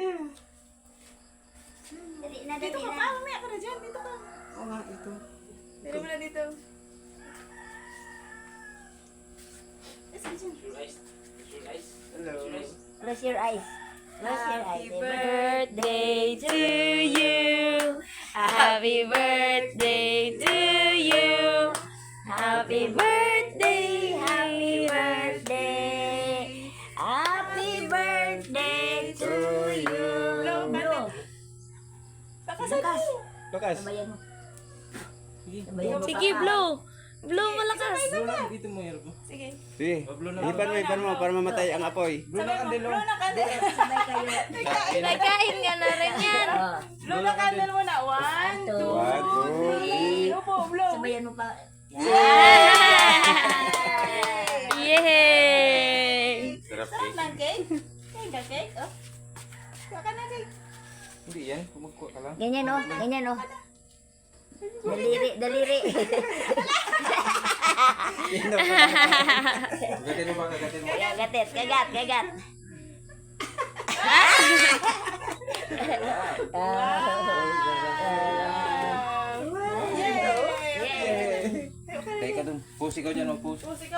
Dali na, Dito dali ka na. pa, mamaya ka na dyan. Dito ka. Oo nga, ito. Dali mo na dito. Sige dyan. Hello. Close your eyes. Close your eyes. Happy birthday to you. Happy birthday to you. Happy birthday, happy birthday. Happy birthday to you. Blow. Lakasan mo. Lakas. Sabayan mo. Sige. Sabayan mo. Sige, blow. Blow malakas. Blow lang dito mo, Yerbo. Sige. Sige. Ipan mo para mamatay ang apoy. Blow na kandilo. Blow na candle. Sabay kayo. Nagkain ka na rin yan. Oh, Blow na candle muna. 1, 2, 1, 2, 3. Upo, blow. sabayan mo pa. Yay! Sarap Sarap ng cake. Cake ka, cake. Oh. Kuha ka na, cake. Hindi yan, kumagkuha ka lang. Ganyan oh, ganyan oh. Daliri, daliri. Gatin mo ba, gatin mo. Kagatit, kagat, kagat. Yay! Yeah. Teka dun, pusi ka dyan, pusi. Pusi ka,